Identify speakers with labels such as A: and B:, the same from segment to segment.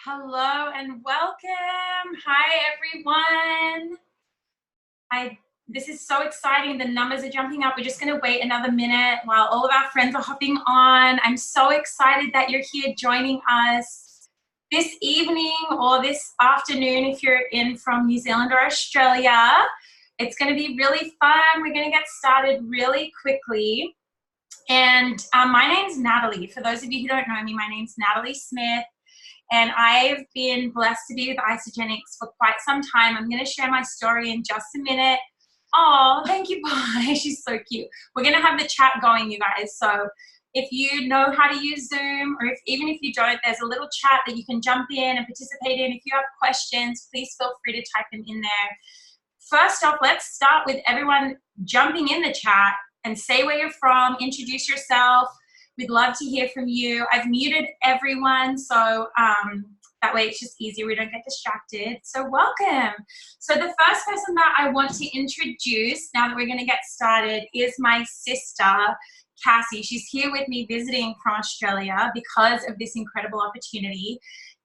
A: Hello and welcome. Hi everyone. This is so exciting. The numbers are jumping up. We're just going to wait another minute while all of our friends are hopping on. I'm so excited that you're here joining us this evening or this afternoon if you're in from New Zealand or Australia. It's going to be really fun. We're going to get started really quickly. And my name's Natalie. For those of you who don't know me, my name's Natalie Smith. And I've been blessed to be with Isagenix for quite some time. I'm going to share my story in just a minute. Oh, thank you, Bye. She's so cute. We're going to have the chat going, you guys. So if you know how to use Zoom, or even if you don't, there's a little chat that you can jump in and participate in. If you have questions, please feel free to type them in there. First off, let's start with everyone jumping in the chat and say where you're from, introduce yourself. We'd love to hear from you. I've muted everyone, so that way it's just easier. We don't get distracted. So welcome. So the first person that I want to introduce, now that we're going to get started, is my sister, Cassie. She's here with me visiting from Australia because of this incredible opportunity.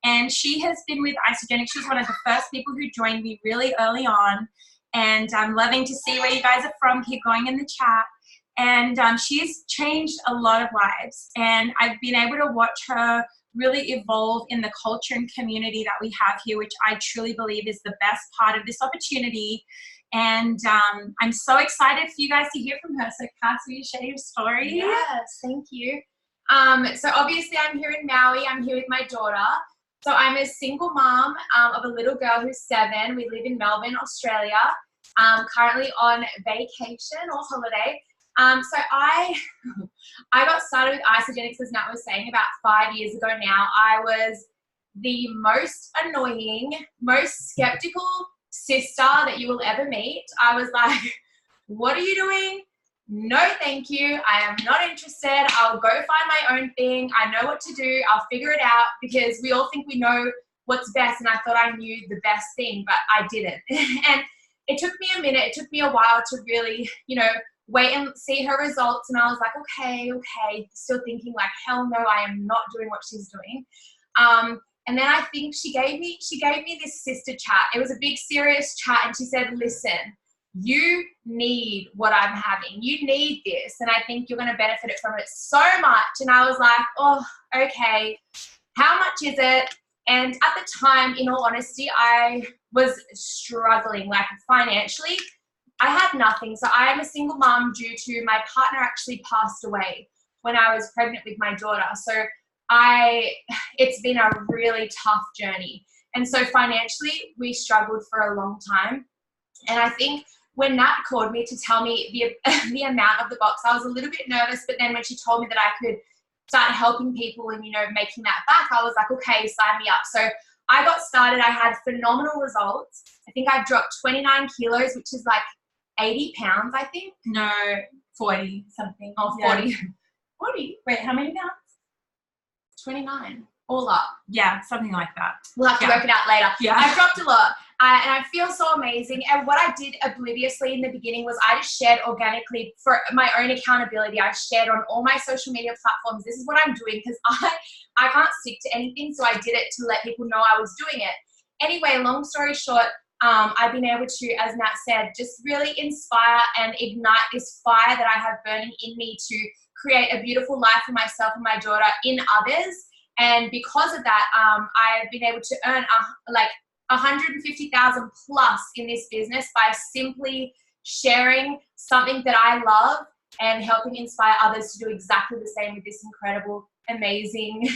A: And she has been with Isagenix. She's one of the first people who joined me really early on. And I'm loving to see where you guys are from. Keep going in the chat. And she's changed a lot of lives, and I've been able to watch her really evolve in the culture and community that we have here, which I truly believe is the best part of this opportunity. And I'm so excited for you guys to hear from her. So Cass, will you share your story?
B: Yes, thank you. So obviously I'm here in Maui. I'm here with my daughter. So I'm a single mom of a little girl who's 7. We live in Melbourne, Australia, currently on vacation or holiday. So I got started with Isagenix, as Nat was saying, about 5 years ago now. I was the most annoying, most skeptical sister that you will ever meet. I was like, what are you doing? No, thank you. I am not interested. I'll go find my own thing. I know what to do. I'll figure it out, because we all think we know what's best. And I thought I knew the best thing, but I didn't. And it took me a minute. It took me a while to really, wait and see her results. And I was like, okay, still thinking like, hell no, I am not doing what she's doing. And then I think she gave me this sister chat. It was a big serious chat, and she said, listen, you need what I'm having. You need this, and I think you're going to benefit from it so much. And I was like, oh, okay, how much is it? And at the time, in all honesty, I was struggling, like financially. I had nothing. So I am a single mom due to my partner actually passed away when I was pregnant with my daughter. So it's been a really tough journey. And so financially, we struggled for a long time. And I think when Nat called me to tell me the amount of the box, I was a little bit nervous. But then when she told me that I could start helping people and, making that back, I was like, okay, sign me up. So I got started. I had phenomenal results. I think I dropped 29 kilos, which is like 80 pounds, I think.
A: No, 40 something.
B: Oh, 40.
A: Yeah.
B: 40?
A: Wait, how many pounds?
B: 29. All up.
A: Yeah, something like that.
B: We'll have to work it out later.
A: Yeah.
B: I dropped a lot. And I feel so amazing. And what I did obliviously in the beginning was I just shared organically for my own accountability. I shared on all my social media platforms, this is what I'm doing, because I can't stick to anything. So I did it to let people know I was doing it. Anyway, long story short, I've been able to, as Nat said, just really inspire and ignite this fire that I have burning in me to create a beautiful life for myself and my daughter in others. And because of that, I've been able to earn like 150,000 plus in this business by simply sharing something that I love and helping inspire others to do exactly the same with this incredible, amazing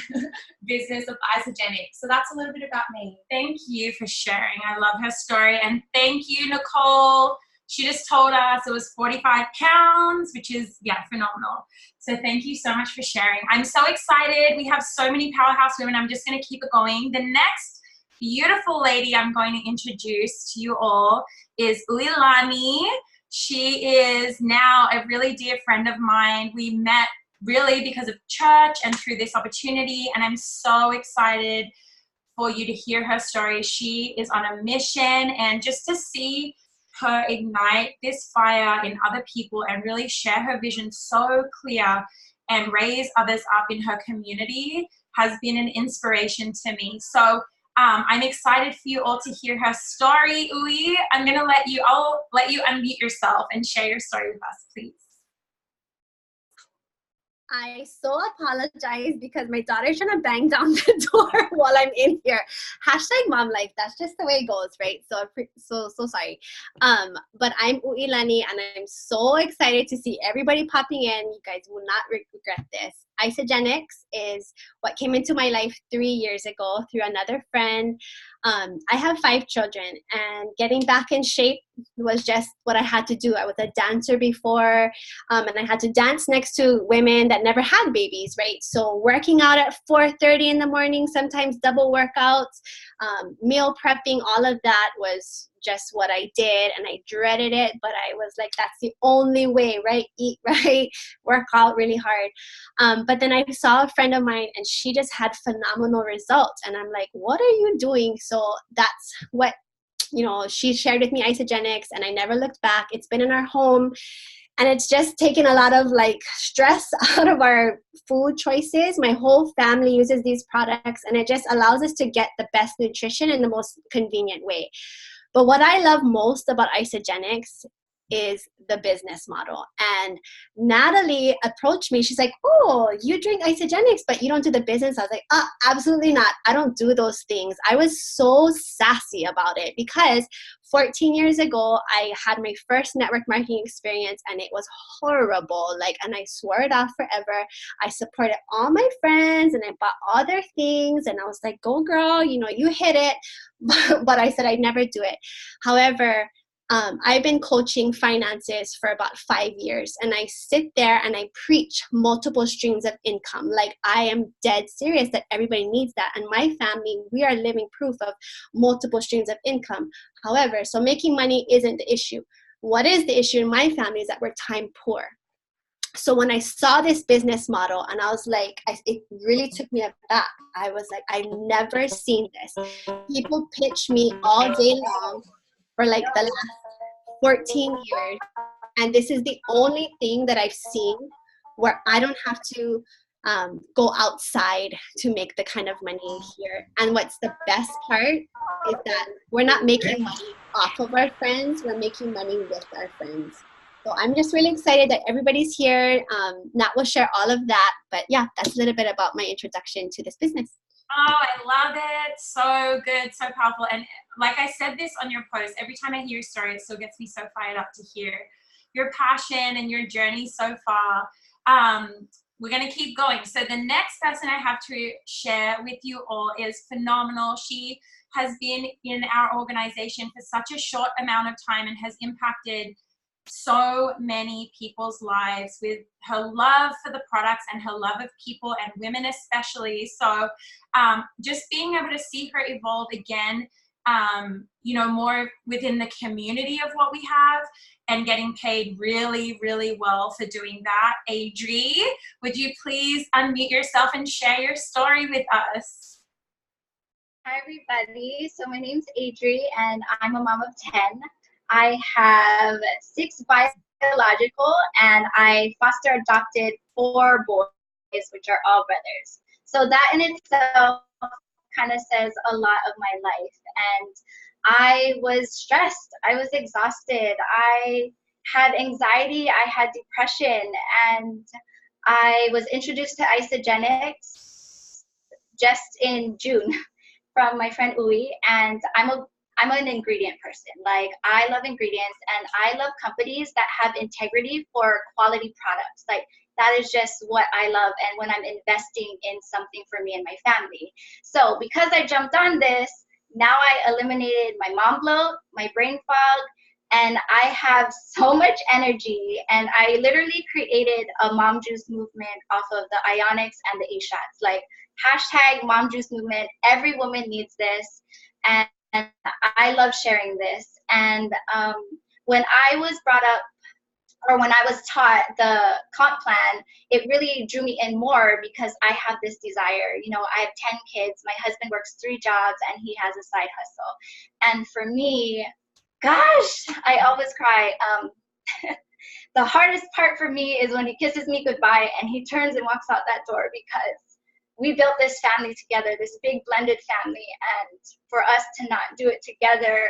B: business of Isagenix. So that's a little bit about me.
A: Thank you for sharing. I love her story. And thank you, Nicole. She just told us it was 45 pounds, which is, phenomenal. So thank you so much for sharing. I'm so excited. We have so many powerhouse women. I'm just going to keep it going. The next beautiful lady I'm going to introduce to you all is Leilani. She is now a really dear friend of mine. We met really because of church and through this opportunity, and I'm so excited for you to hear her story. She is on a mission, and just to see her ignite this fire in other people and really share her vision so clear and raise others up in her community has been an inspiration to me. So I'm excited for you all to hear her story. Uy, I'll let you unmute yourself and share your story with us, please.
C: I so apologize because my daughter's trying to bang down the door while I'm in here. Hashtag mom life. That's just the way it goes, right? So sorry. But I'm Leilani, and I'm so excited to see everybody popping in. You guys will not regret this. Isagenix is what came into my life 3 years ago through another friend. I have 5 children, and getting back in shape was just what I had to do. I was a dancer before, and I had to dance next to women that never had babies, right? So working out at 4:30 in the morning, sometimes double workouts, meal prepping, all of that was just what I did, and I dreaded it, but I was like, that's the only way, right? Eat right, work out really hard. But then I saw a friend of mine, and she just had phenomenal results, and I'm like, what are you doing? So that's what, she shared with me Isagenix, and I never looked back. It's been in our home, and it's just taken a lot of stress out of our food choices. My whole family uses these products, and it just allows us to get the best nutrition in the most convenient way. But what I love most about Isagenix is the business model. And Natalie approached me. She's like, oh, you drink Isagenix, but you don't do the business. I was like, absolutely not. I don't do those things. I was so sassy about it because 14 years ago, I had my first network marketing experience, and it was horrible. And I swore it off forever. I supported all my friends, and I bought all their things, and I was like, go girl, you hit it. But I said I'd never do it. However, I've been coaching finances for about 5 years, and I sit there and I preach multiple streams of income. I am dead serious that everybody needs that. And my family, we are living proof of multiple streams of income. However, so making money isn't the issue. What is the issue in my family is that we're time poor. So when I saw this business model, and I was like, it really took me aback. I was like, I've never seen this. People pitch me all day long for the last 14 years. And this is the only thing that I've seen where I don't have to go outside to make the kind of money here. And what's the best part is that we're not making money off of our friends. We're making money with our friends. So I'm just really excited that everybody's here. Nat will share all of that. But yeah, that's a little bit about my introduction to this business.
A: Oh, I love it. So good, so powerful. And like I said this on your post, every time I hear your story, it still gets me so fired up to hear your passion and your journey so far. We're going to keep going. So the next person I have to share with you all is phenomenal. She has been in our organization for such a short amount of time and has impacted so many people's lives with her love for the products and her love of people and women especially. So just being able to see her evolve again, more within the community of what we have and getting paid really, really well for doing that. Adri, would you please unmute yourself and share your story with us?
D: Hi, everybody. So my name's Adri, and I'm a mom of 10. I have 6 biological, and I foster adopted 4 boys, which are all brothers. So that in itself kind of says a lot of my life. And I was stressed. I was exhausted. I had anxiety. I had depression. And I was introduced to Isagenix just in June from my friend Uy. And I'm an ingredient person. I love ingredients, and I love companies that have integrity for quality products. That is just what I love, and when I'm investing in something for me and my family. So because I jumped on this, now I eliminated my mom bloat, my brain fog, and I have so much energy, and I literally created a mom juice movement off of the Isagenix and the A-shots. Hashtag mom juice movement. Every woman needs this. And I love sharing this. And when I was brought up, or when I was taught the comp plan, it really drew me in more because I have this desire. I have 10 kids. My husband works 3 jobs, and he has a side hustle. And for me, gosh, I always cry. The hardest part for me is when he kisses me goodbye and he turns and walks out that door, because we built this family together, this big blended family, and for us to not do it together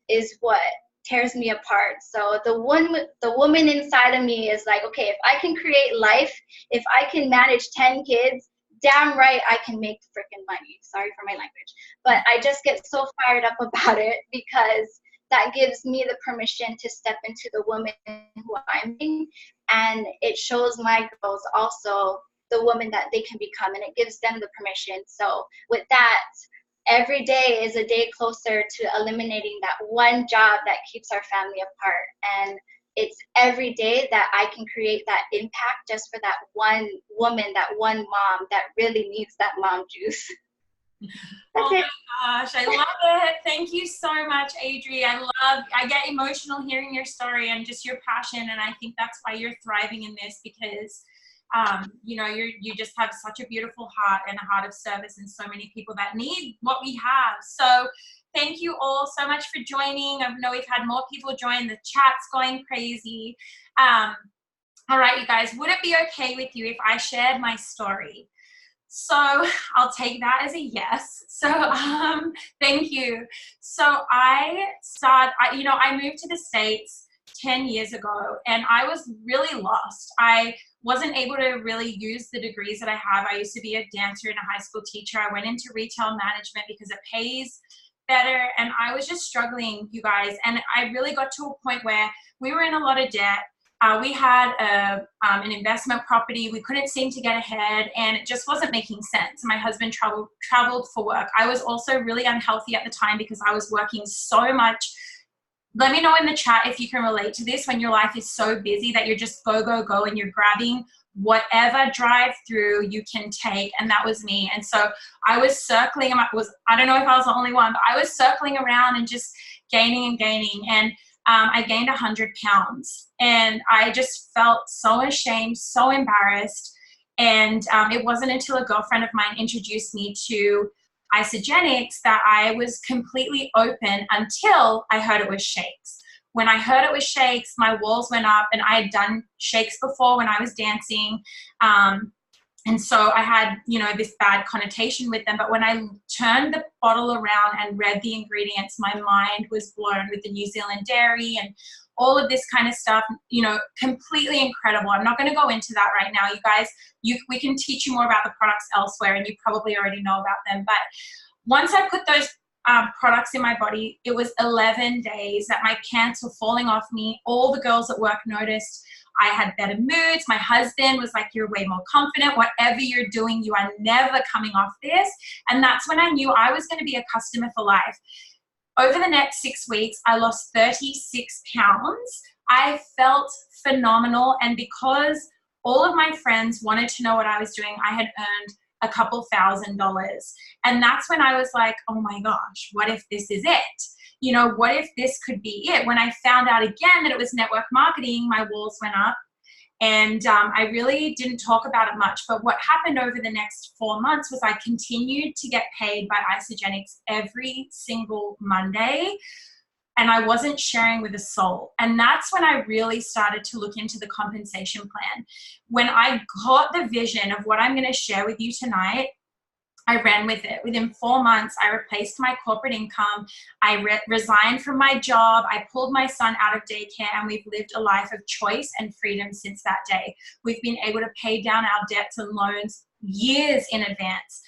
D: is what tears me apart. So the woman inside of me is like, okay, if I can create life, if I can manage 10 kids, damn right I can make freaking money. Sorry for my language. But I just get so fired up about it, because that gives me the permission to step into the woman who I'm being, and it shows my girls also the woman that they can become, and it gives them the permission. So with that, every day is a day closer to eliminating that one job that keeps our family apart. And it's every day that I can create that impact just for that one woman, that one mom that really needs that mom juice.
A: Oh my gosh, I love it. Thank you so much, Adri. I get emotional hearing your story and just your passion, and I think that's why you're thriving in this, because you know, you just have such a beautiful heart and a heart of service, and so many people that need what we have. So thank you all so much for joining. I know we've had more people join. The chat's going crazy. All right, you guys, would it be okay with you if I shared my story? So I'll take that as a yes. So thank you. So I moved to the States 10 years ago, and I was really lost. I wasn't able to really use the degrees that I have. I used to be a dancer and a high school teacher. I went into retail management because it pays better, and I was just struggling, you guys. And I really got to a point where we were in a lot of debt. We had an investment property. We couldn't seem to get ahead, and it just wasn't making sense. My husband traveled for work. I was also really unhealthy at the time because I was working so much. Let me know in the chat if you can relate to this, when your life is so busy that you're just go, go, go, and you're grabbing whatever drive-through you can take, and that was me. And so I was circling, I don't know if I was the only one, but I was circling around and just gaining and gaining, and I gained 100 pounds, and I just felt so ashamed, so embarrassed, and it wasn't until a girlfriend of mine introduced me to Isagenix that I was completely open until I heard it was shakes. When I heard it was shakes, my walls went up, and I had done shakes before when I was dancing. And so I had, you know, this bad connotation with them. But when I turned the bottle around and read the ingredients, my mind was blown with the New Zealand dairy and all of this kind of stuff, you know, completely incredible. I'm not going to go into that right now. You guys, we can teach you more about the products elsewhere, and you probably already know about them. But once I put those products in my body, it was 11 days that my pants were falling off me. All the girls at work noticed. I had better moods. My husband was like, you're way more confident. Whatever you're doing, you are never coming off this. And that's when I knew I was going to be a customer for life. Over the next 6 weeks, I lost 36 pounds. I felt phenomenal. And because all of my friends wanted to know what I was doing, I had earned a couple $1,000s. And that's when I was like, oh my gosh, what if this is it? You know, what if this could be it? When I found out again that it was network marketing, my walls went up, and I really didn't talk about it much. But what happened over the next 4 months was I continued to get paid by Isagenix every single Monday, and I wasn't sharing with a soul. And that's when I really started to look into the compensation plan. When I got the vision of what I'm going to share with you tonight, I ran with it. Within 4 months, I replaced my corporate income. I resigned from my job. I pulled my son out of daycare, and we've lived a life of choice and freedom since that day. We've been able to pay down our debts and loans years in advance.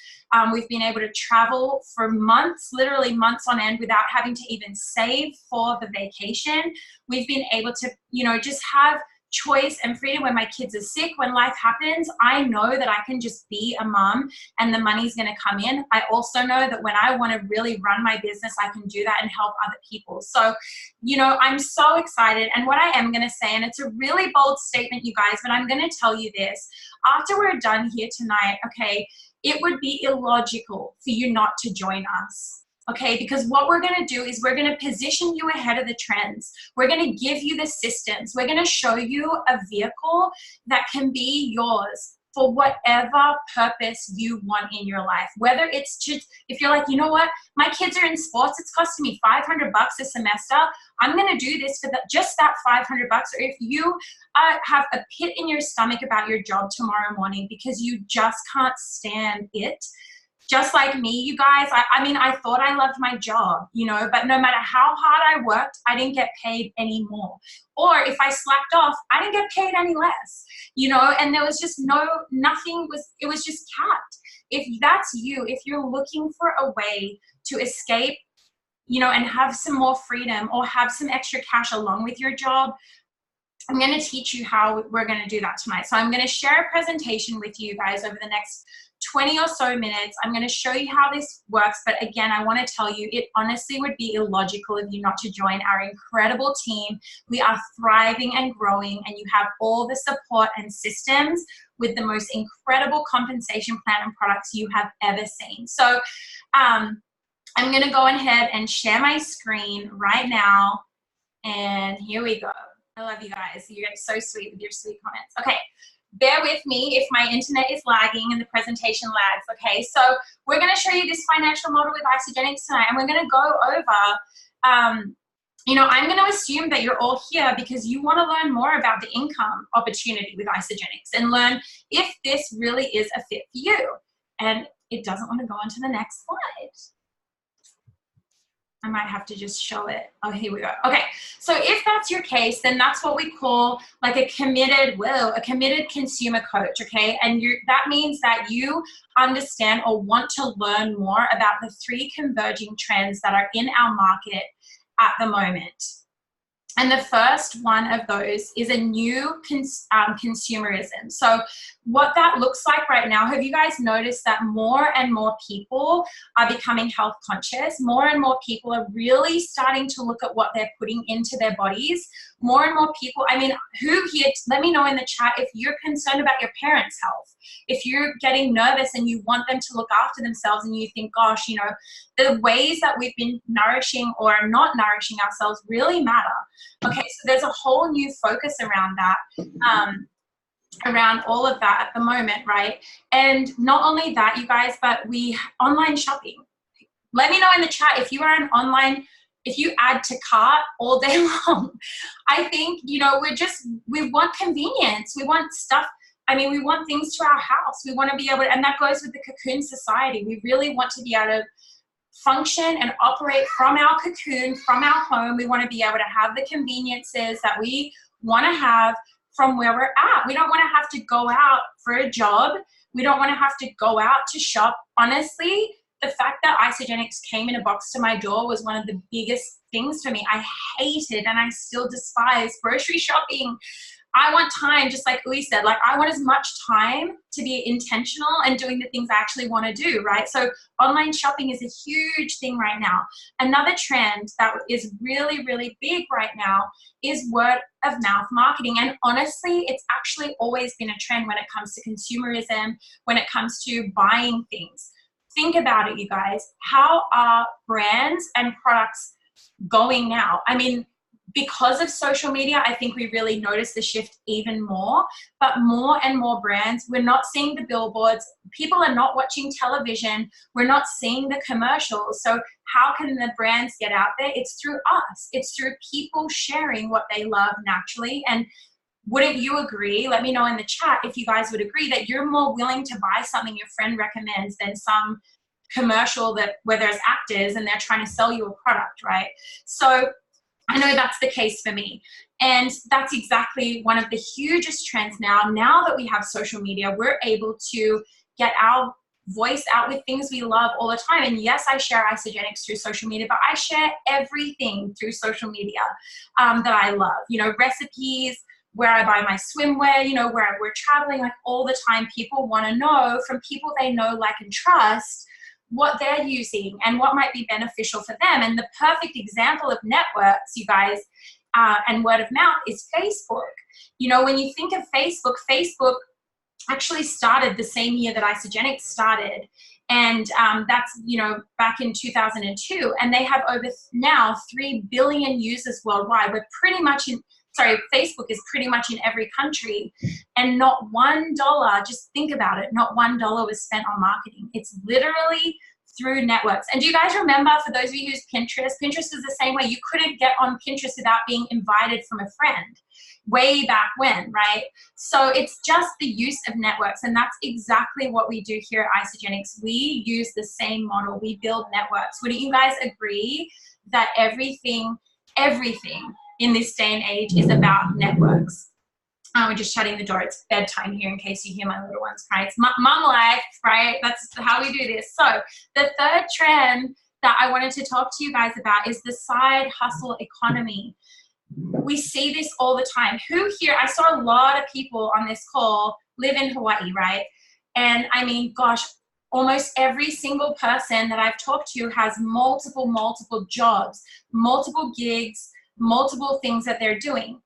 A: We've been able to travel for months, literally months on end, without having to even save for the vacation. We've been able to, you know, just have choice and freedom. When my kids are sick, when life happens, I know that I can just be a mom and the money's going to come in. I also know that when I want to really run my business, I can do that and help other people. So, you know, I'm so excited. And what I am going to say, and it's a really bold statement, you guys, but I'm going to tell you this. After we're done here tonight, okay, it would be illogical for you not to join us. Okay, because what we're going to do is we're going to position you ahead of the trends. We're going to give you the systems. We're going to show you a vehicle that can be yours for whatever purpose you want in your life. Whether it's just, if you're like, you know what, my kids are in sports, it's costing me $500 a semester, I'm going to do this for just that $500. Or if you have a pit in your stomach about your job tomorrow morning because you just can't stand it, just like me, you guys, I mean, I thought I loved my job, you know, but no matter how hard I worked, I didn't get paid any more. Or if I slacked off, I didn't get paid any less, you know, and there was just it was just capped. If that's you, if you're looking for a way to escape, you know, and have some more freedom or have some extra cash along with your job, I'm going to teach you how we're going to do that tonight. So I'm going to share a presentation with you guys over the next 20 or so minutes. I'm going to show you how this works. But again, I want to tell you, it honestly would be illogical of you not to join our incredible team. We are thriving and growing, and you have all the support and systems with the most incredible compensation plan and products you have ever seen. So I'm going to go ahead and share my screen right now. And here we go. I love you guys. You're so sweet with your sweet comments. Okay, bear with me if my internet is lagging and the presentation lags. Okay, so we're going to show you this financial model with Isagenix tonight, and we're going to go over, you know, I'm going to assume that you're all here because you want to learn more about the income opportunity with Isagenix and learn if this really is a fit for you. And it doesn't want to go on to the next slide. I might have to just show it. Oh, here we go. Okay, so if that's your case, then that's what we call like a committed consumer coach, okay? And that means that you understand or want to learn more about the 3 converging trends that are in our market at the moment. And the first one of those is a new consumerism. So what that looks like right now, have you guys noticed that more and more people are becoming health conscious? More and more people are really starting to look at what they're putting into their bodies. More and more people, I mean, who here, let me know in the chat if you're concerned about your parents' health. If you're getting nervous and you want them to look after themselves and you think, gosh, you know, the ways that we've been nourishing or not nourishing ourselves really matter. Okay, so there's a whole new focus around that, around all of that at the moment, right? And not only that, you guys, but online shopping. Let me know in the chat if you are an online, if you add to cart all day long. I think, you know, we want convenience. We want stuff. I mean, we want things to our house. We want to be able to, and that goes with the cocoon society. We really want to be able to function and operate from our cocoon, from our home. We want to be able to have the conveniences that we want to have from where we're at. We don't want to have to go out for a job. We don't want to have to go out to shop. Honestly, the fact that Isagenix came in a box to my door was one of the biggest things for me. I hated and I still despise grocery shopping. I want time, just like Uy said, like I want as much time to be intentional and doing the things I actually want to do, right? So online shopping is a huge thing right now. Another trend that is really, really big right now is word of mouth marketing. And honestly, it's actually always been a trend when it comes to consumerism, when it comes to buying things. Think about it, you guys. How are brands and products going now? I mean, because of social media, I think we really notice the shift even more, but more and more brands, we're not seeing the billboards. People are not watching television. We're not seeing the commercials. So how can the brands get out there? It's through us. It's through people sharing what they love naturally. And wouldn't you agree? Let me know in the chat if you guys would agree that you're more willing to buy something your friend recommends than some commercial where there's actors and they're trying to sell you a product, right? So I know that's the case for me. And that's exactly one of the hugest trends now. Now that we have social media, we're able to get our voice out with things we love all the time. And yes, I share Isagenix through social media, but I share everything through social media that I love. You know, recipes, where I buy my swimwear, you know, where we're traveling, like all the time. People want to know from people they know, like, and trust what they're using and what might be beneficial for them. And the perfect example of networks, you guys, and word of mouth is Facebook. You know, when you think of Facebook, Facebook actually started the same year that Isagenix started. And that's, you know, back in 2002. And they have over now 3 billion users worldwide. We're pretty much Facebook is pretty much in every country, and not $1, just think about it, not $1 was spent on marketing. It's literally through networks. And do you guys remember, for those of you who use Pinterest, Pinterest is the same way. You couldn't get on Pinterest without being invited from a friend way back when, right? So it's just the use of networks, and that's exactly what we do here at Isagenix. We use the same model. We build networks. Wouldn't you guys agree that everything in this day and age is about networks? We're just shutting the door. It's bedtime here in case you hear my little ones cry. It's mom life, right? That's how we do this. So the third trend that I wanted to talk to you guys about is the side hustle economy. We see this all the time. Who here, I saw a lot of people on this call live in Hawaii, right? And I mean, gosh, almost every single person that I've talked to has multiple jobs, multiple gigs, multiple things that they're doing.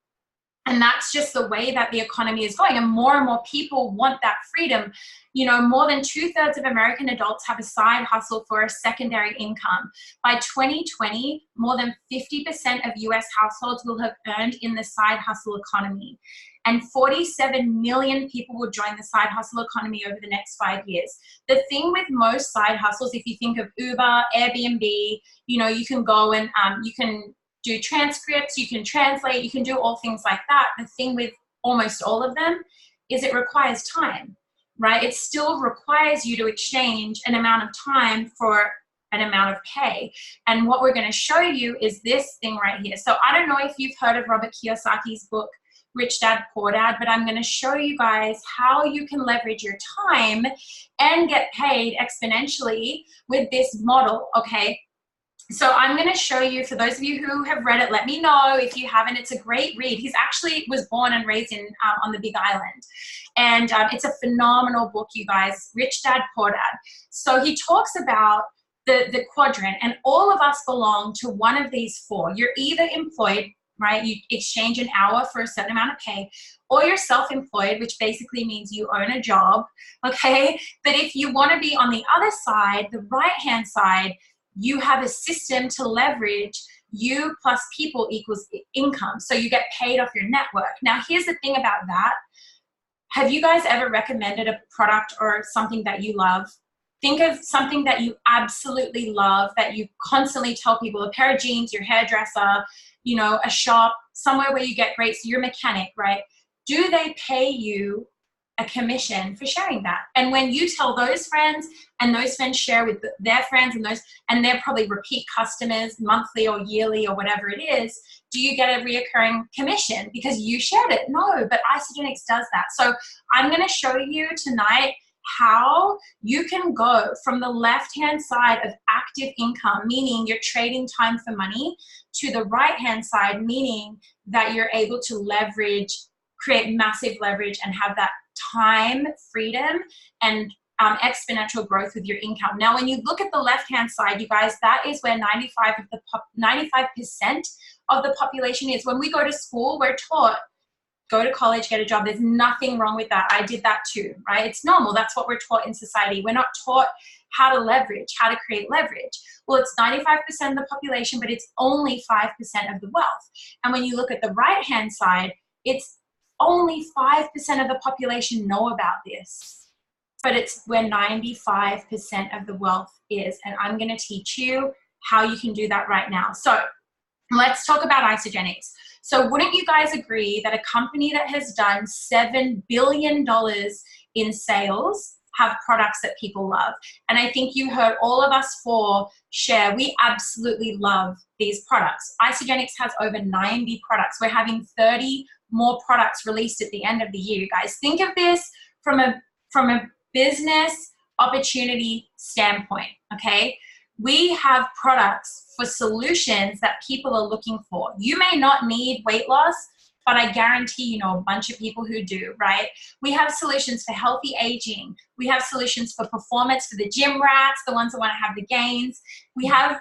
A: And that's just the way that the economy is going. And more people want that freedom. You know, more than 2/3 of American adults have a side hustle for a secondary income. By 2020, more than 50% of US households will have earned in the side hustle economy. And 47 million people will join the side hustle economy over the next 5 years. The thing with most side hustles, if you think of Uber, Airbnb, you know, you can go and you can do transcripts, you can translate, you can do all things like that. The thing with almost all of them is it requires time, right? It still requires you to exchange an amount of time for an amount of pay. And what we're going to show you is this thing right here. So I don't know if you've heard of Robert Kiyosaki's book, Rich Dad, Poor Dad, but I'm going to show you guys how you can leverage your time and get paid exponentially with this model, okay? So I'm going to show you, for those of you who have read it, let me know. If you haven't, it's a great read. He's actually was born and raised in on the Big Island. And it's a phenomenal book, you guys, Rich Dad, Poor Dad. So he talks about the quadrant, and all of us belong to one of these four. You're either employed, right? You exchange an hour for a certain amount of pay, or you're self-employed, which basically means you own a job, okay? But if you want to be on the other side, the right-hand side, you have a system to leverage you plus people equals income. So you get paid off your network. Now, here's the thing about that. Have you guys ever recommended a product or something that you love? Think of something that you absolutely love, that you constantly tell people, a pair of jeans, your hairdresser, you know, a shop, somewhere where you get great, so you're a mechanic, right? Do they pay you a commission for sharing that? And when you tell those friends, and those friends share with their friends, and they're probably repeat customers monthly or yearly or whatever it is, do you get a reoccurring commission because you shared it? No, but Isagenix does that. So I'm going to show you tonight how you can go from the left-hand side of active income, meaning you're trading time for money, to the right-hand side, meaning that you're able to leverage, create massive leverage, and have that time freedom and exponential growth with your income. Now, when you look at the left-hand side, you guys, that is where 95% of the population is. When we go to school, we're taught, go to college, get a job. There's nothing wrong with that. I did that too, right? It's normal. That's what we're taught in society. We're not taught how to leverage, how to create leverage. Well, it's 95% of the population, but it's only 5% of the wealth. And when you look at the right-hand side, it's only 5% of the population know about this, but it's where 95% of the wealth is. And I'm going to teach you how you can do that right now. So let's talk about Isagenix. So wouldn't you guys agree that a company that has done $7 billion in sales have products that people love? And I think you heard all of us four share, we absolutely love these products. Isagenix has over 90 products. We're having 30 more products released at the end of the year, you guys. Think of this from a business opportunity standpoint, okay? We have products for solutions that people are looking for. You may not need weight loss, but I guarantee you know a bunch of people who do, right? We have solutions for healthy aging. We have solutions for performance, for the gym rats, the ones that want to have the gains. We have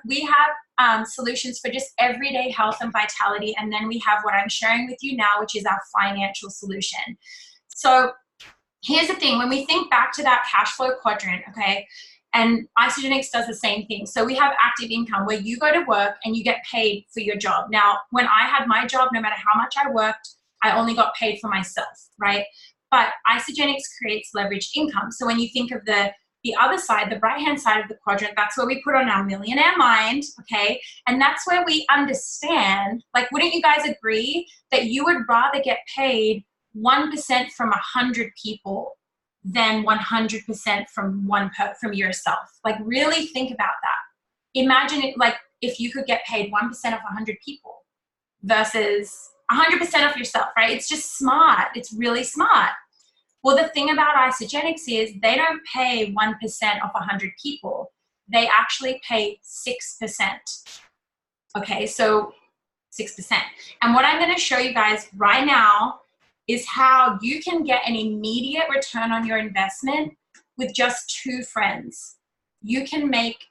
A: solutions for just everyday health and vitality. And then we have what I'm sharing with you now, which is our financial solution. So here's the thing. When we think back to that cash flow quadrant, okay, And Isagenix does the same thing. So we have active income where you go to work and you get paid for your job. Now, when I had my job, no matter how much I worked, I only got paid for myself, right? But Isagenix creates leveraged income. So when you think of the other side, the right-hand side of the quadrant, that's where we put on our millionaire mind, okay? And that's where we understand, like, wouldn't you guys agree that you would rather get paid 1% from 100 people than 100% from yourself? Like, really think about that. Imagine it, like, if you could get paid 1% of 100 people versus 100% of yourself, right? It's just smart. It's really smart. Well, the thing about Isagenix is they don't pay 1% of 100 people. They actually pay 6%. Okay, so 6%. And what I'm going to show you guys right now is how you can get an immediate return on your investment with just 2 friends. You can make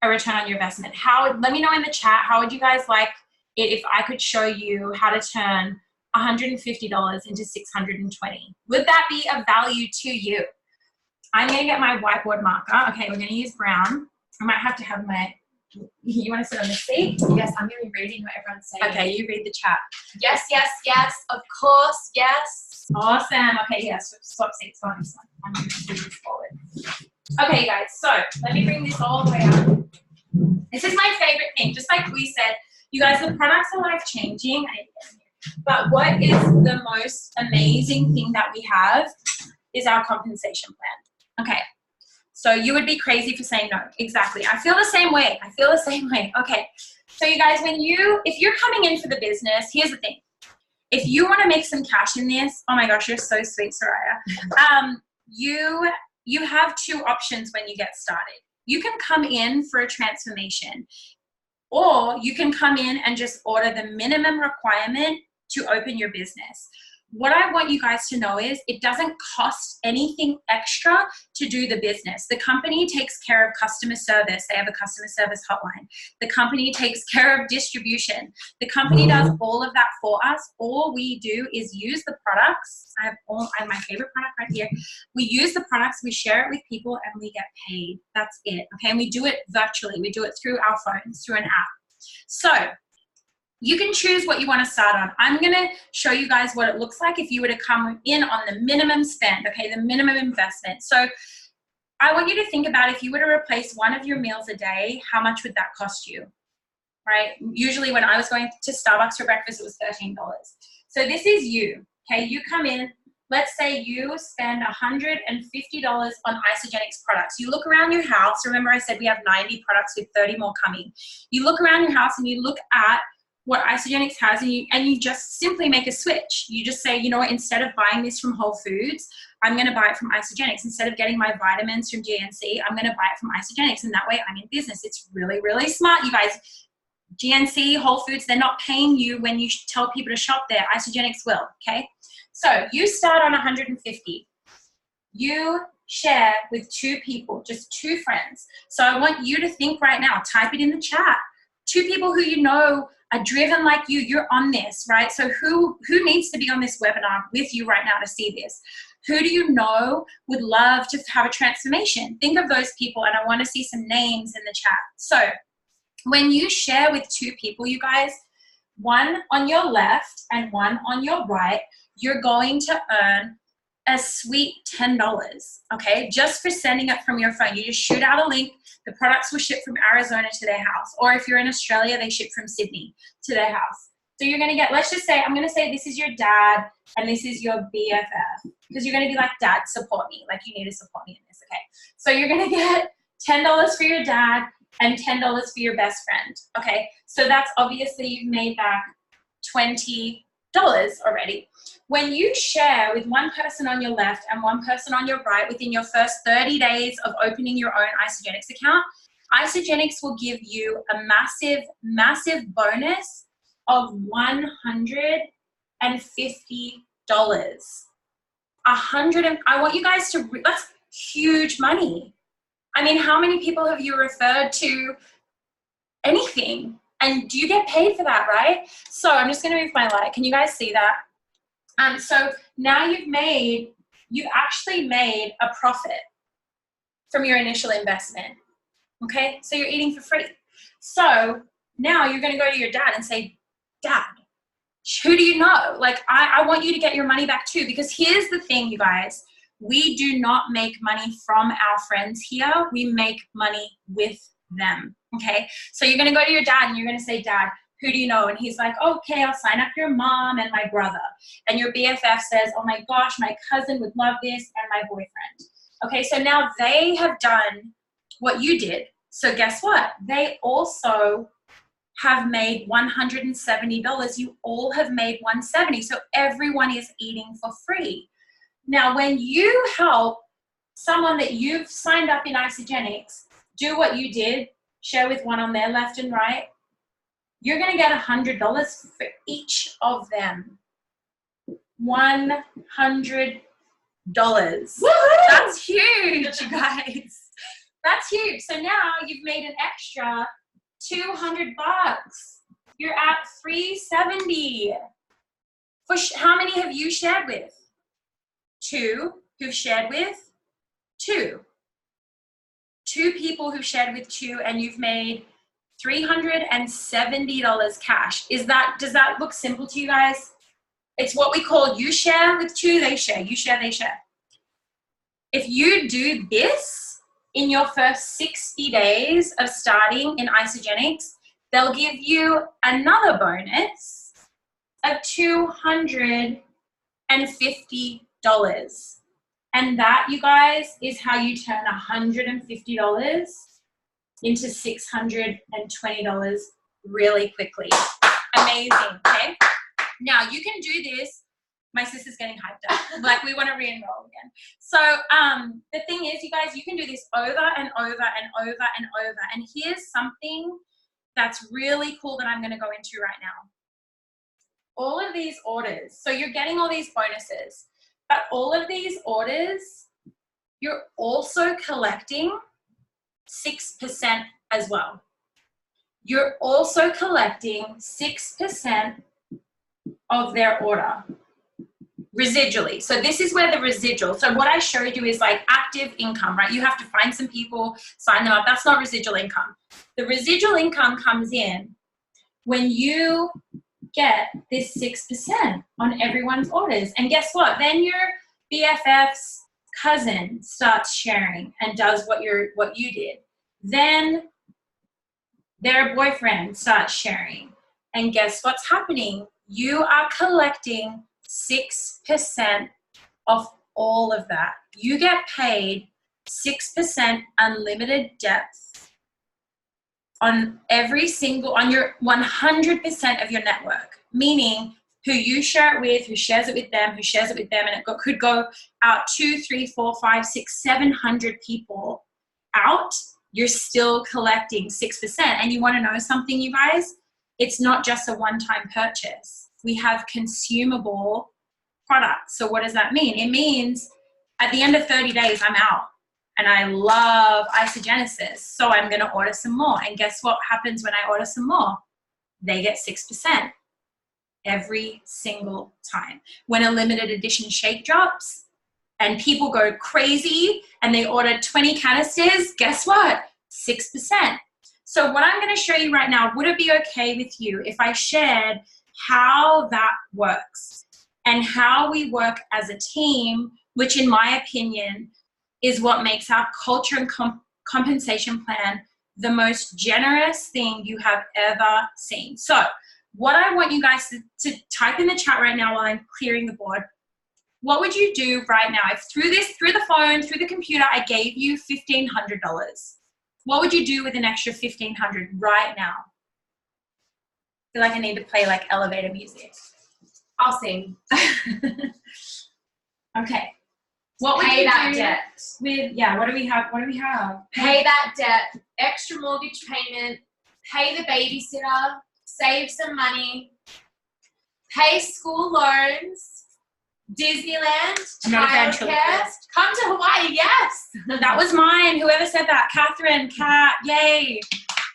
A: a return on your investment. Let me know in the chat, how would you guys like it if I could show you how to turn $150 into $620? Would that be of value to you? I'm going to get my whiteboard marker. Okay, we're going to use brown. I might have to have my, you want to sit on the seat?
B: Yes, I'm going to be reading what everyone's saying.
A: Okay, you read the chat.
B: Yes, yes, yes, of course, yes.
A: Awesome. Okay, yes, swap seats on this one. I'm going to move this forward. Okay, you guys, so let me bring this all the way up. This is my favorite thing. Just like we said, you guys, the products are life-changing. But what is the most amazing thing that we have is our compensation plan. Okay, so you would be crazy for saying no. Exactly. I feel the same way. Okay, so you guys, if you're coming in for the business, here's the thing. If you want to make some cash in this, oh my gosh, you're so sweet, Soraya. You have 2 options when you get started. You can come in for a transformation, or you can come in and just order the minimum requirement to open your business. What I want you guys to know is it doesn't cost anything extra to do the business. The company takes care of customer service. They have a customer service hotline. The company takes care of distribution. The company does all of that for us. All we do is use the products. I have my favorite product right here. We use the products, we share it with people, and we get paid. That's it. Okay, and we do it virtually. We do it through our phones, through an app. So you can choose what you want to start on. I'm going to show you guys what it looks like if you were to come in on the minimum spend, okay, the minimum investment. So I want you to think about, if you were to replace one of your meals a day, how much would that cost you, right? Usually when I was going to Starbucks for breakfast, it was $13. So this is you, okay? You come in, let's say you spend $150 on Isagenix products. You look around your house. Remember I said we have 90 products with 30 more coming. You look around your house and you look at what Isagenix has, and you just simply make a switch. You just say, you know what, instead of buying this from Whole Foods, I'm going to buy it from Isagenix. Instead of getting my vitamins from GNC, I'm going to buy it from Isagenix, and that way I'm in business. It's really, really smart, you guys. GNC, Whole Foods, they're not paying you when you tell people to shop there. Isagenix will, okay? So you start on 150. You share with 2 people, just 2 friends. So I want you to think right now, type it in the chat. 2 people who you know are driven like you, you're on this, right? So who needs to be on this webinar with you right now to see this? Who do you know would love to have a transformation? Think of those people, and I want to see some names in the chat. So when you share with 2 people, you guys, one on your left and one on your right, you're going to earn a sweet $10, okay? Just for sending it from your phone. You just shoot out a link. The products will ship from Arizona to their house. Or if you're in Australia, they ship from Sydney to their house. So you're going to get, let's just say, I'm going to say this is your dad and this is your BFF. Because you're going to be like, Dad, support me. Like, you need to support me in this, okay? So you're going to get $10 for your dad and $10 for your best friend, okay? So that's obviously, you've made back $20 already. When you share with one person on your left and one person on your right within your first 30 days of opening your own Isagenix account, Isagenix will give you a massive, massive bonus of $150. I want you guys to, that's huge money. I mean, how many people have you referred to anything? And do you get paid for that, right? So I'm just going to move my light. Can you guys see that? So now you've actually made a profit. from your initial investment. Okay, so you're eating for free. So now you're going to go to your dad and say, Dad, who do you know? Like, I want you to get your money back too, because here's the thing, you guys. We do not make money from our friends here. We make money with them, okay? So you're going to go to your dad and you're going to say, Dad, who do you know? And he's like, okay, I'll sign up your mom and my brother. And your BFF says, oh my gosh, my cousin would love this, and my boyfriend. Okay, so now they have done what you did. So guess what? They also have made $170. You all have made $170. So everyone is eating for free. Now, when you help someone that you've signed up in Isagenix do what you did, share with one on their left and right, you're going to get $100 for each of them. $100. That's huge, you guys. That's huge. So now you've made an extra $200. You're at $370. How many have you shared with? 2 who've shared with 2. 2 people who've shared with 2, and you've made $370 cash. Does that look simple to you guys? It's what we call you share with 2, they share. You share, they share. If you do this in your first 60 days of starting in Isagenix, they'll give you another bonus of $250. And that, you guys, is how you turn $150 into $620 really quickly. Amazing, okay? Now, you can do this. My sister's getting hyped up. Like, we want to re-enroll again. So the thing is, you guys, you can do this over and over and over and over. And here's something that's really cool that I'm going to go into right now. All of these orders, so you're getting all these bonuses, but all of these orders, you're also collecting 6% as well. You're also collecting 6% of their order residually. So this is where the residual, so what I showed you is like active income, right? You have to find some people, sign them up. That's not residual income. The residual income comes in when you get this 6% on everyone's orders. And guess what? Then your BFF's cousin starts sharing and does what you did. Then their boyfriend starts sharing. And guess what's happening? You are collecting 6% of all of that. You get paid 6% unlimited depth on your 100% of your network, meaning who you share it with, who shares it with them, who shares it with them, and it could go out 2, 3, 4, 5, 6, 700 people out. You're still collecting 6%. And you want to know something, you guys? It's not just a one-time purchase. We have consumable products. So what does that mean? It means at the end of 30 days, I'm out. And I love Isagenesis, so I'm going to order some more. And guess what happens when I order some more? They get 6% every single time. When a limited edition shake drops and people go crazy and they order 20 canisters, guess what? 6%. So what I'm going to show you right now, would it be okay with you if I shared how that works and how we work as a team, which in my opinion is what makes our culture and compensation plan the most generous thing you have ever seen. So what I want you guys to type in the chat right now while I'm clearing the board, what would you do right now if through the phone, through the computer, I gave you $1,500? What would you do with an extra $1,500 right now? I feel like I need to play like elevator music.
B: I'll sing.
A: Okay. What would
B: pay
A: you
B: that
A: do
B: debt
A: with, yeah, what do we have?
B: Pay that debt, extra mortgage payment, pay the babysitter, save some money, pay school loans, Disneyland, childcare, come to Hawaii, yes.
A: That was mine. Whoever said that, Catherine, Kat, yay.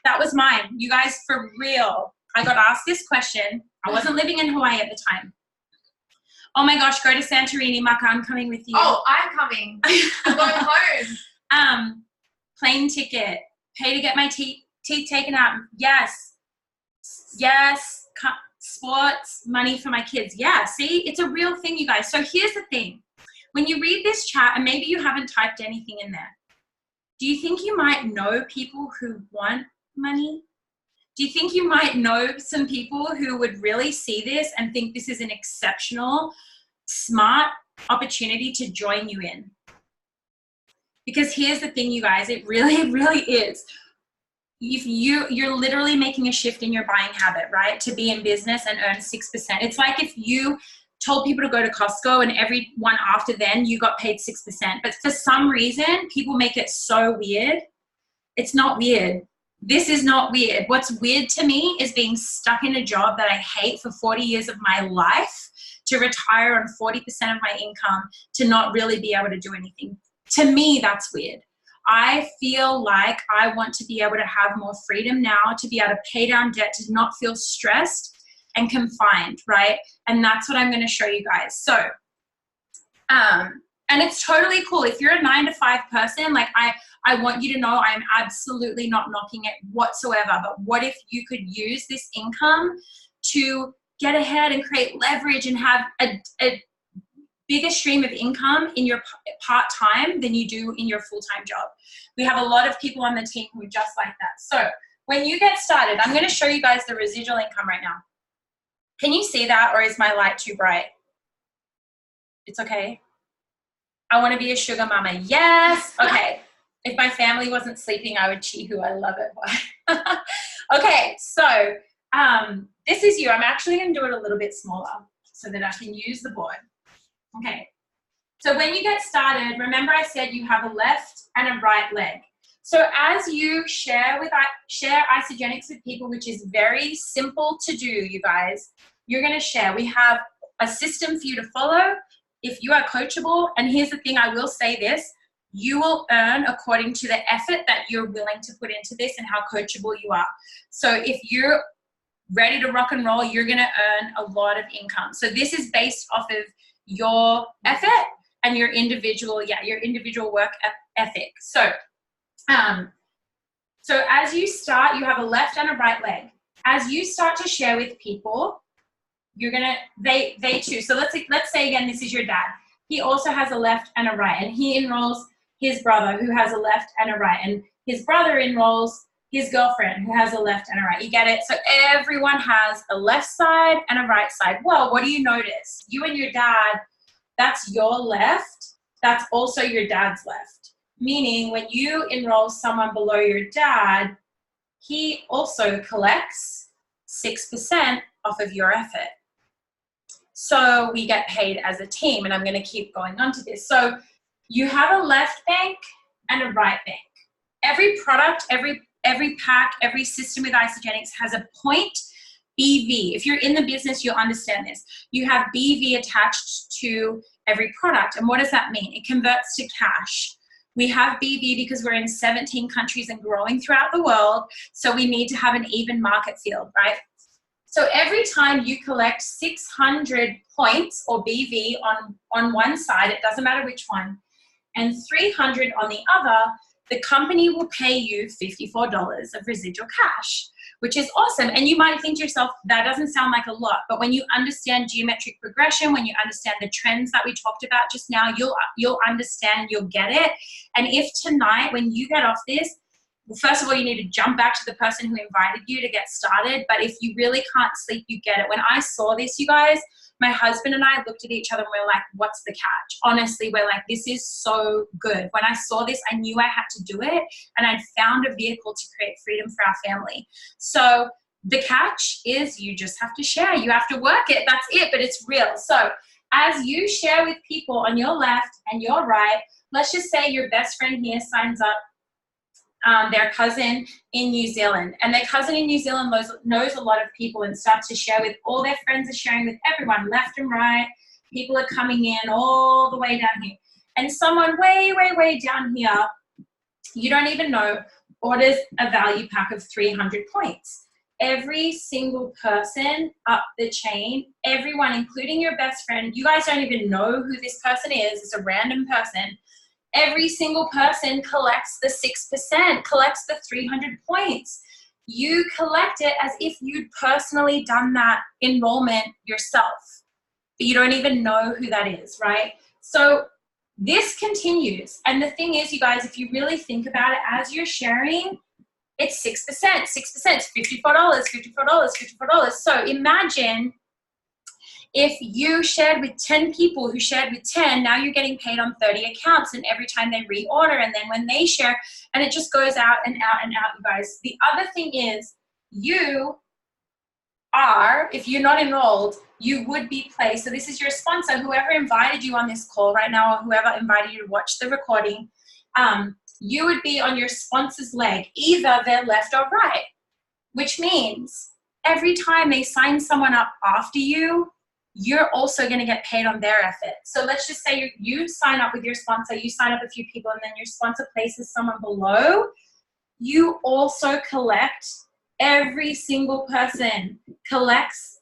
A: That was mine. You guys, for real. I got asked this question. I wasn't living in Hawaii at the time. Oh my gosh, go to Santorini, Maka, I'm coming with you.
B: Oh, I'm coming. I'm going home.
A: plane ticket, pay to get my teeth taken out. Yes. Yes. Sports, money for my kids. Yeah, see, it's a real thing, you guys. So here's the thing. When you read this chat, and maybe you haven't typed anything in there, do you think you might know people who want money? Do you think you might know some people who would really see this and think this is an exceptional, smart opportunity to join you in? Because here's the thing, you guys, it really, really is. If you're literally making a shift in your buying habit, right? To be in business and earn 6%. It's like if you told people to go to Costco and everyone after then you got paid 6%. But for some reason, people make it so weird. It's not weird. This is not weird. What's weird to me is being stuck in a job that I hate for 40 years of my life, to retire on 40% of my income, to not really be able to do anything. To me, that's weird. I feel like I want to be able to have more freedom now, to be able to pay down debt, to not feel stressed and confined, right? And that's what I'm going to show you guys. So, and it's totally cool. If you're a 9-to-5 person, like I want you to know I'm absolutely not knocking it whatsoever. But what if you could use this income to get ahead and create leverage and have a bigger stream of income in your part-time than you do in your full-time job? We have a lot of people on the team who are just like that. So when you get started, I'm going to show you guys the residual income right now. Can you see that, or is my light too bright? It's okay. I want to be a sugar mama. Yes. Okay. If my family wasn't sleeping, I would cheat who I love it. Okay. So this is you. I'm actually going to do it a little bit smaller so that I can use the board. Okay, so when you get started, remember I said you have a left and a right leg. So as you share Isagenix with people, which is very simple to do, you guys, you're going to share. We have a system for you to follow if you are coachable. And here's the thing, I will say this, you will earn according to the effort that you're willing to put into this and how coachable you are. So if you're ready to rock and roll, you're going to earn a lot of income. So this is based off of your effort and your individual work ethic. So, so as you start, you have a left and a right leg. As you start to share with people, you're gonna they too. So let's say again, this is your dad. He also has a left and a right, and he enrolls his brother who has a left and a right, and his brother enrolls his girlfriend who has a left and a right. You get it? So everyone has a left side and a right side. Well, what do you notice? You and your dad, that's your left. That's also your dad's left. Meaning when you enroll someone below your dad, he also collects 6% off of your effort. So we get paid as a team, and I'm going to keep going on to this. So you have a left bank and a right bank. Every product, every pack, every system with Isagenix has a point BV. If you're in the business, you'll understand this. You have BV attached to every product. And what does that mean? It converts to cash. We have BV because we're in 17 countries and growing throughout the world. So we need to have an even market field, right? So every time you collect 600 points or BV on one side, it doesn't matter which one, and 300 on the other, the company will pay you $54 of residual cash, which is awesome. And you might think to yourself, that doesn't sound like a lot, but when you understand geometric progression, when you understand the trends that we talked about just now, you'll understand, you'll get it. And if tonight, when you get off this, well, first of all, you need to jump back to the person who invited you to get started. But if you really can't sleep, you get it. When I saw this, you guys, my husband and I looked at each other and we were like, what's the catch? Honestly, we're like, this is so good. When I saw this, I knew I had to do it, and I'd found a vehicle to create freedom for our family. So the catch is you just have to share. You have to work it. That's it, but it's real. So as you share with people on your left and your right, let's just say your best friend here signs up their cousin in New Zealand, and their cousin in New Zealand knows a lot of people and starts to share with all their friends, are sharing with everyone left and right. People are coming in all the way down here, and someone way, way, way down here, you don't even know, orders a value pack of 300 points. Every single person up the chain, everyone, including your best friend, you guys don't even know who this person is. It's a random person. Every single person collects the 6%, collects the 300 points. You collect it as if you'd personally done that enrollment yourself, but you don't even know who that is, right? So this continues. And the thing is, you guys, if you really think about it, as you're sharing, it's 6%, 6%, $54, $54, $54. So imagine if you shared with 10 people who shared with 10, now you're getting paid on 30 accounts, and every time they reorder, and then when they share, and it just goes out and out and out, you guys. The other thing is, you are, if you're not enrolled, you would be placed. So this is your sponsor, whoever invited you on this call right now, or whoever invited you to watch the recording, you would be on your sponsor's leg, either their left or right, which means every time they sign someone up after you, you're also going to get paid on their effort. So let's just say you sign up with your sponsor, you sign up a few people, and then your sponsor places someone below. You also collect, every single person collects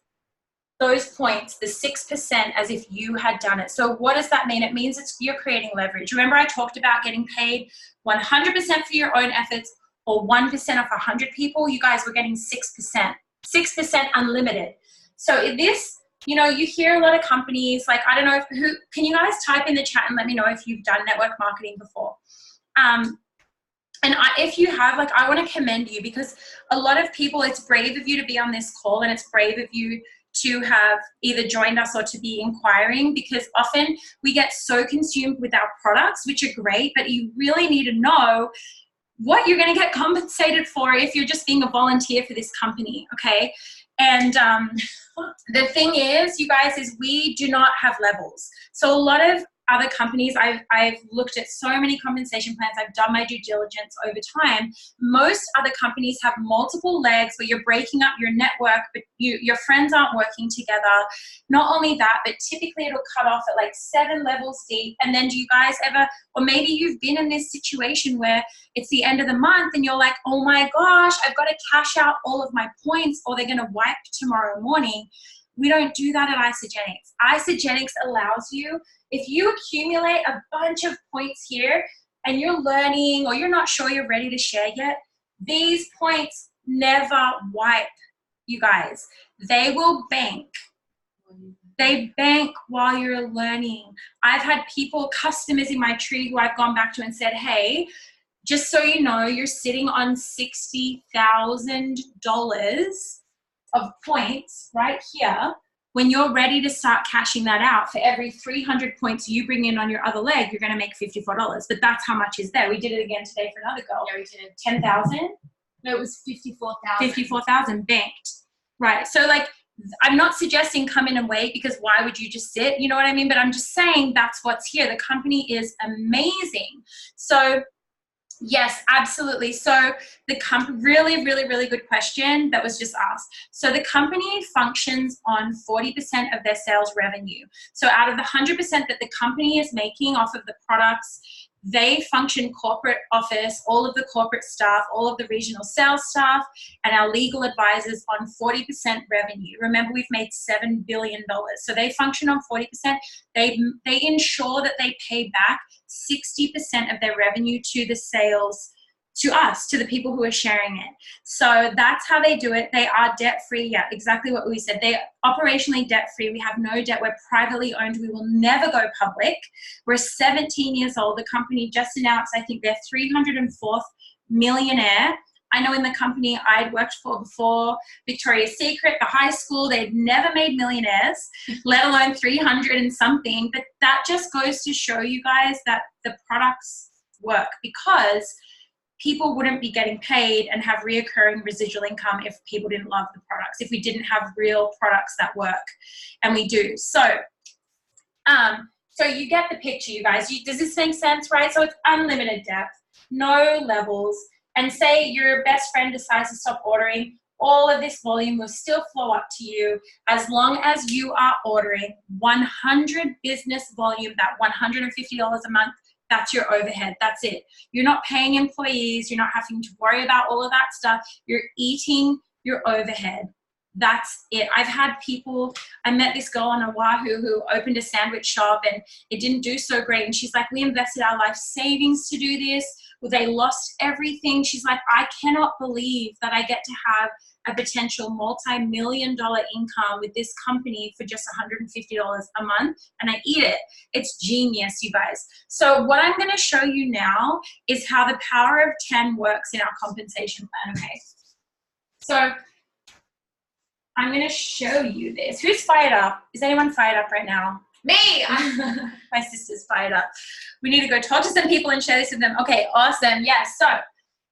A: those points, the 6%, as if you had done it. So what does that mean? It means you're creating leverage. Remember I talked about getting paid 100% for your own efforts, or 1% off 100 people? You guys were getting 6%. 6% unlimited. So this, you know, you hear a lot of companies, like, I don't know can you guys type in the chat and let me know if you've done network marketing before? If you have, like, I want to commend you, because a lot of people, it's brave of you to be on this call, and it's brave of you to have either joined us or to be inquiring, because often we get so consumed with our products, which are great, but you really need to know what you're going to get compensated for if you're just being a volunteer for this company, okay? And the thing is, you guys, is we do not have levels. So a lot of other companies, I've looked at so many compensation plans, I've done my due diligence over time. Most other companies have multiple legs where you're breaking up your network, but your friends aren't working together. Not only that, but typically it'll cut off at like 7 levels deep. And then do you guys ever, or maybe you've been in this situation where it's the end of the month and you're like, oh my gosh, I've got to cash out all of my points or they're going to wipe tomorrow morning. We don't do that at Isagenix. Isagenix allows you, if you accumulate a bunch of points here and you're learning or you're not sure you're ready to share yet, these points never wipe, you guys. They will bank. They bank while you're learning. I've had people, customers in my tree, who I've gone back to and said, hey, just so you know, you're sitting on $60,000 of points right here. When you're ready to start cashing that out, for every 300 points you bring in on your other leg, you're going to make $54. But that's how much is there. We did it again today for another girl.
B: Yeah, we did.
A: 10,000?
B: No, it was 54,000.
A: 54,000 banked. Right. So like, I'm not suggesting come in and wait, because why would you just sit? You know what I mean? But I'm just saying that's what's here. The company is amazing. So yes, absolutely. So the really, really, really good question that was just asked. So the company functions on 40% of their sales revenue. So out of the 100% that the company is making off of the products, they function corporate office, all of the corporate staff, all of the regional sales staff, and our legal advisors on 40% revenue. Remember, we've made $7 billion. So they function on 40%. They ensure that they pay back 60% of their revenue to the sales, to us, to the people who are sharing it. So that's how they do it. They are debt-free. Yeah, exactly what we said. They're operationally debt-free. We have no debt. We're privately owned. We will never go public. We're 17 years old. The company just announced, I think, their 304th millionaire. I know in the company I'd worked for before, Victoria's Secret, the high school, they'd never made millionaires, let alone 300 and something. But that just goes to show you guys that the products work, because people wouldn't be getting paid and have reoccurring residual income if people didn't love the products, if we didn't have real products that work, and we do. So you get the picture, you guys. Does this make sense, right? So it's unlimited depth, no levels, and say your best friend decides to stop ordering, all of this volume will still flow up to you as long as you are ordering 100 business volume, that $150 a month. That's your overhead. That's it. You're not paying employees. You're not having to worry about all of that stuff. You're eating your overhead. that's it. I've had people, I met this girl on Oahu who opened a sandwich shop and it didn't do so great. And she's like, we invested our life savings to do this. Well, they lost everything. She's like, I cannot believe that I get to have a potential multi-million-dollar income with this company for just $150 a month, and I eat it. It's genius, you guys. So what I'm going to show you now is how the power of 10 works in our compensation plan, okay? So I'm going to show you this. Who's fired up? Is anyone fired up right now?
B: Me!
A: My sister's fired up. We need to go talk to some people and share this with them. Okay, awesome. Yes, so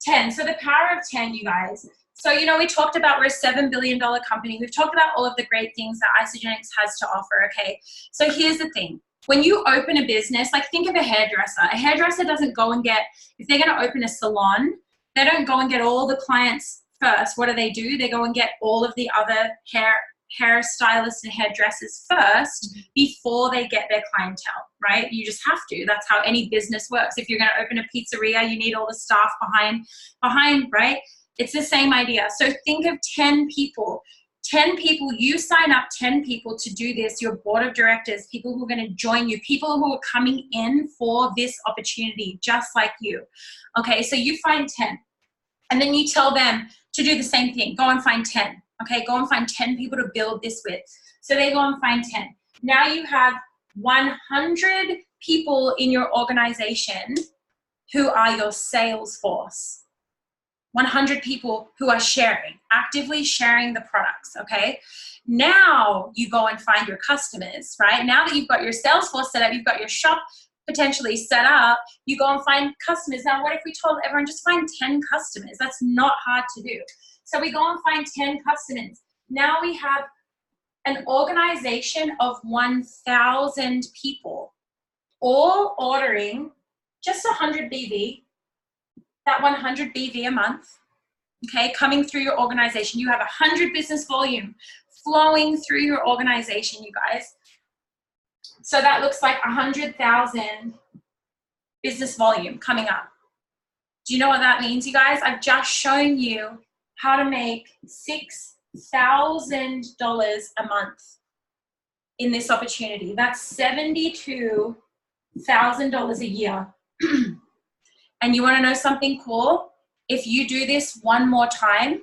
A: 10. So the power of 10, you guys. So, you know, we talked about we're a $7 billion company. We've talked about all of the great things that Isagenix has to offer, okay? So here's the thing. When you open a business, like think of a hairdresser. A hairdresser doesn't go and get, if they're going to open a salon, they don't go and get all the clients first. What do? They go and get all of the other hairstylists and hairdressers first before they get their clientele, right? You just have to. That's how any business works. If you're going to open a pizzeria, you need all the staff behind, right? It's the same idea. So think of 10 people. 10 people, you sign up 10 people to do this, your board of directors, people who are going to join you, people who are coming in for this opportunity, just like you. Okay, so you find 10. And then you tell them to do the same thing. Go and find 10. Okay, go and find 10 people to build this with. So they go and find 10. Now you have 100 people in your organization who are your sales force. 100 people who are actively sharing the products, okay? Now you go and find your customers, right? Now that you've got your sales force set up, you've got your shop potentially set up, you go and find customers. Now, what if we told everyone just find 10 customers? That's not hard to do. So we go and find 10 customers. Now we have an organization of 1,000 people, all ordering just 100 BV, that 100 BV a month, okay, coming through your organization. You have 100 business volume flowing through your organization, you guys. So that looks like 100,000 business volume coming up. Do you know what that means, you guys? I've just shown you how to make $6,000 a month in this opportunity. That's $72,000 a year. And you want to know something cool? If you do this one more time,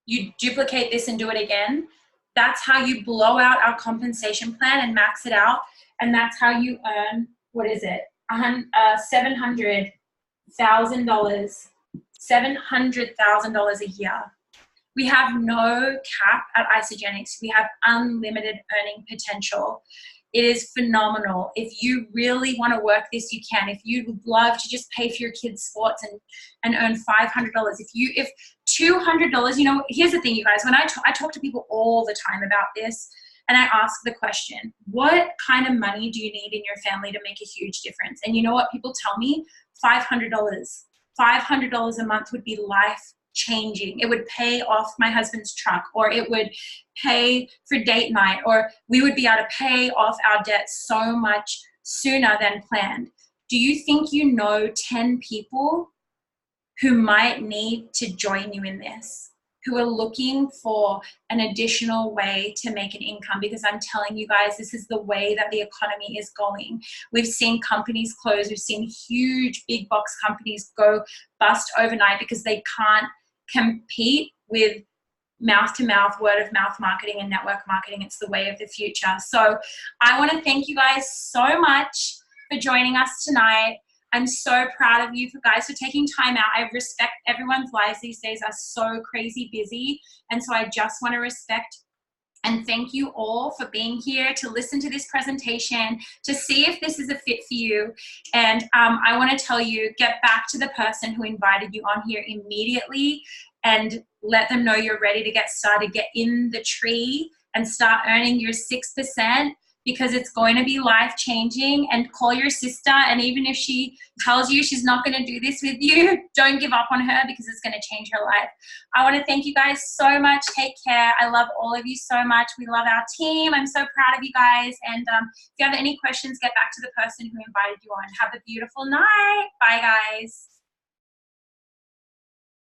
A: you duplicate this and do it again, that's how you blow out our compensation plan and max it out. And that's how you earn, what is it? $700,000 a year. We have no cap at Isagenix. We have unlimited earning potential. It is phenomenal. If you really want to work this, you can. If you would love to just pay for your kids' sports and earn $500, if $200, you know, here's the thing, you guys. When I talk to people all the time about this, and I ask the question, what kind of money do you need in your family to make a huge difference? And you know what people tell me? $500. $500 a month would be life-changing. It would pay off my husband's truck, or it would pay for date night, or we would be able to pay off our debt so much sooner than planned. Do you think you know 10 people who might need to join you in this, who are looking for an additional way to make an income? Because I'm telling you guys, this is the way that the economy is going. We've seen companies close. We've seen huge big box companies go bust overnight because they can't compete with mouth-to-mouth, word-of-mouth marketing and network marketing. It's the way of the future. So I want to thank you guys so much for joining us tonight. I'm so proud of you guys for taking time out. I respect everyone's lives these days are so crazy busy. And so I just want to respect and thank you all for being here to listen to this presentation, to see if this is a fit for you. And I want to tell you, get back to the person who invited you on here immediately and let them know you're ready to get started. Get in the tree and start earning your 6%, because it's going to be life-changing. And call your sister, and even if she tells you she's not going to do this with you, don't give up on her, because it's going to change her life. I want to thank you guys so much. Take care. I love all of you so much. We love our team. I'm so proud of you guys. And if you have any questions, get back to the person who invited you on. Have a beautiful night. Bye, guys.